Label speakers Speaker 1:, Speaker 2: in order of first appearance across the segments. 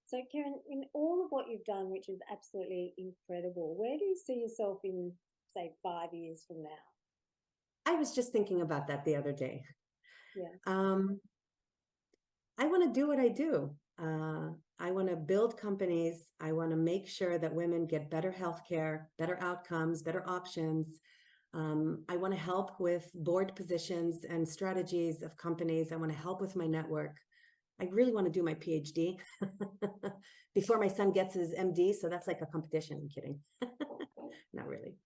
Speaker 1: So, Karen, in all of what you've done, which is absolutely incredible, where do you see yourself in, say, 5 years from now?
Speaker 2: I was just thinking about that the other day.
Speaker 1: Yeah.
Speaker 2: Um, I want to do what I do. I want to build companies. I want to make sure that women get better healthcare, better outcomes, better options. I want to help with board positions and strategies of companies. I want to help with my network. I really want to do my PhD before my son gets his MD. So that's like a competition. I'm kidding. Not really.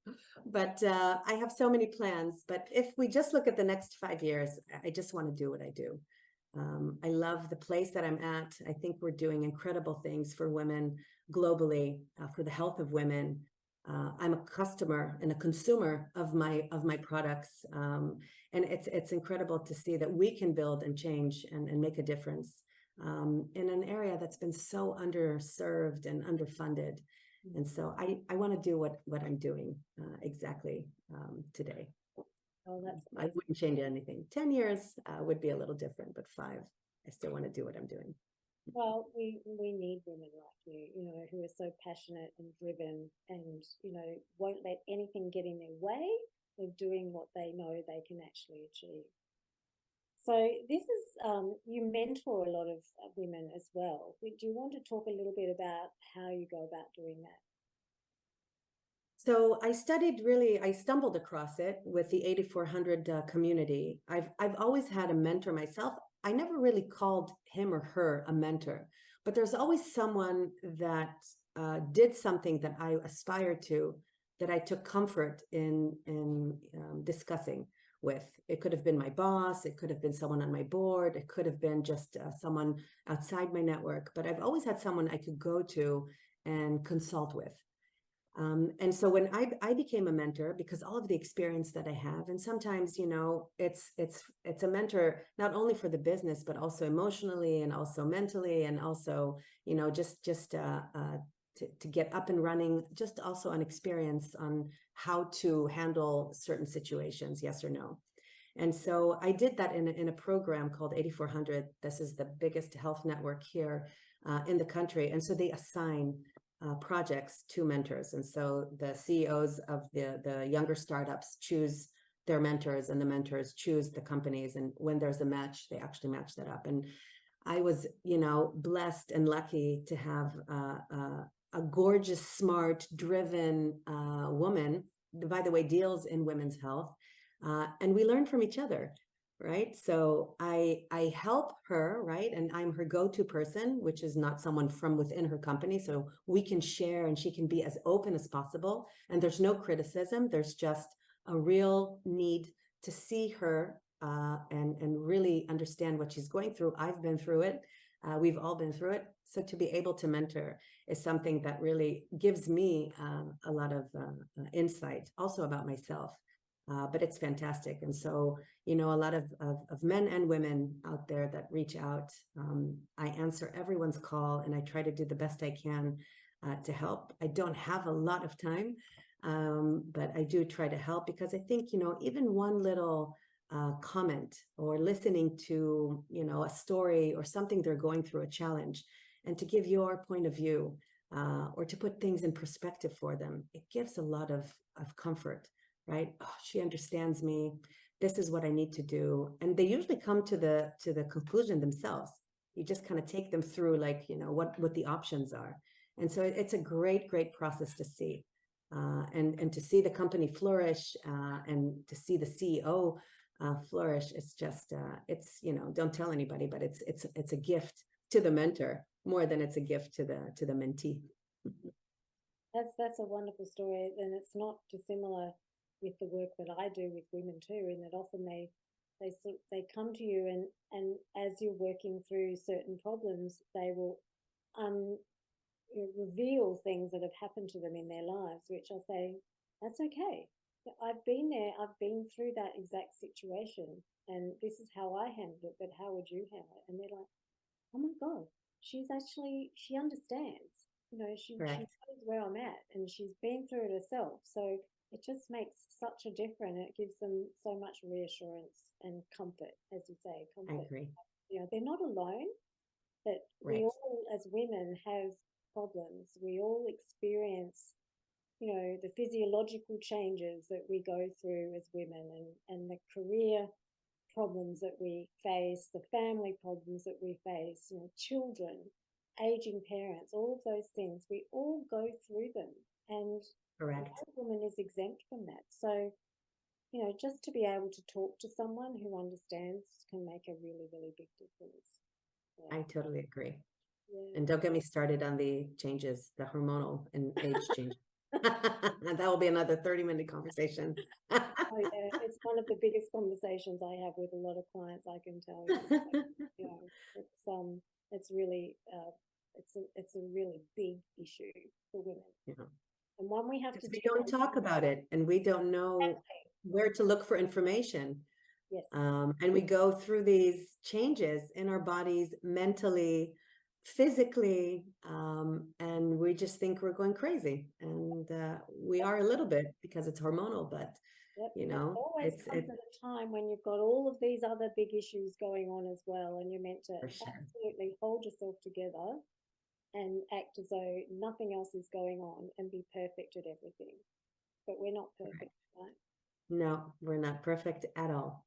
Speaker 2: But I have so many plans. But if we just look at the next 5 years, I just want to do what I do. I love the place that I'm at. I think we're doing incredible things for women globally, for the health of women. I'm a customer and a consumer of my products, and it's incredible to see that we can build and change and make a difference in an area that's been so underserved and underfunded. And so I want to do what I'm doing exactly today.
Speaker 1: Oh, that's
Speaker 2: I
Speaker 1: amazing.
Speaker 2: wouldn't change anything. 10 years would be a little different, but 5, I still want to do what I'm doing.
Speaker 1: Well, we need women like you know, who are so passionate and driven and, won't let anything get in their way of doing what they know they can actually achieve. So this is, you mentor a lot of women as well. Do you want to talk a little bit about how you go about doing that?
Speaker 2: So I stumbled across it with the 8400 community. I've always had a mentor myself. I never really called him or her a mentor, but there's always someone that did something that I aspired to, that I took comfort in discussing with. It could have been my boss, it could have been someone on my board, it could have been just someone outside my network, but I've always had someone I could go to and consult with. And so when I became a mentor, because all of the experience that I have, and sometimes, it's a mentor not only for the business, but also emotionally and also mentally, and also, to get up and running, just also an experience on how to handle certain situations, yes or no. And so I did that in a program called 8400. This is the biggest health network here in the country. And so they assign projects to mentors. And so the CEOs of the younger startups choose their mentors, and the mentors choose the companies. And when there's a match, they actually match that up. And I was, blessed and lucky to have a gorgeous, smart, driven woman, by the way, deals in women's health. And we learn from each other, right? So I help her, right? And I'm her go-to person, which is not someone from within her company. So we can share and she can be as open as possible. And there's no criticism. There's just a real need to see her and really understand what she's going through. I've been through it. We've all been through it. So to be able to mentor is something that really gives me a lot of insight also about myself. But it's fantastic. And so, a lot of men and women out there that reach out, I answer everyone's call and I try to do the best I can to help. I don't have a lot of time, but I do try to help, because I think, even one little comment or listening to, a story or something they're going through, a challenge, and to give your point of view or to put things in perspective for them, it gives a lot of comfort, right? Oh, she understands me. This is what I need to do. And they usually come to the conclusion themselves. You just kind of take them through, like, what the options are. And so it's a great process to see. And to see the company flourish and to see the CEO flourish, it's just don't tell anybody, but it's a gift to the mentor more than it's a gift to the mentee.
Speaker 1: That's a wonderful story, and it's not dissimilar with the work that I do with women too. In that often they come to you, and as you're working through certain problems, they will um reveal things that have happened to them in their lives, which I say, that's okay. I've been there. I've been through that exact situation, and this is how I handled it. But how would you handle it? And they're like, oh my God, she understands. She
Speaker 2: Correct.
Speaker 1: knows where I'm at, and she's been through it herself. So it just makes such a difference. It gives them so much reassurance and comfort, as you say,
Speaker 2: I
Speaker 1: comfort.
Speaker 2: agree.
Speaker 1: They're not alone. that we
Speaker 2: Right.
Speaker 1: all, as women, have problems. We all experience, the physiological changes that we go through as women, and the career problems that we face, the family problems that we face, children, aging parents, all of those things, we all go through them. And
Speaker 2: Correct.
Speaker 1: no woman is exempt from that. So, just to be able to talk to someone who understands can make a really, really big difference. Yeah.
Speaker 2: I totally agree.
Speaker 1: Yeah.
Speaker 2: And don't get me started on the changes, the hormonal and age change. That will be another 30-minute conversation.
Speaker 1: Oh yeah, it's one of the biggest conversations I have with a lot of clients, I can tell you. You know, it's really it's a really big issue for women,
Speaker 2: Yeah.
Speaker 1: and one we have to
Speaker 2: Because we
Speaker 1: deal
Speaker 2: don't
Speaker 1: with.
Speaker 2: talk about it and we don't know
Speaker 1: Exactly.
Speaker 2: where to look for information.
Speaker 1: Yes.
Speaker 2: And we go through these changes in our bodies mentally, physically, and we just think we're going crazy. And we are a little bit because it's hormonal, but
Speaker 1: Yep. And it always comes
Speaker 2: it's
Speaker 1: at a time when you've got all of these other big issues going on as well, and you're meant to
Speaker 2: for sure.
Speaker 1: absolutely hold yourself together and act as though nothing else is going on and be perfect at everything. But we're not
Speaker 2: Correct.
Speaker 1: perfect, right?
Speaker 2: No, we're not perfect at all.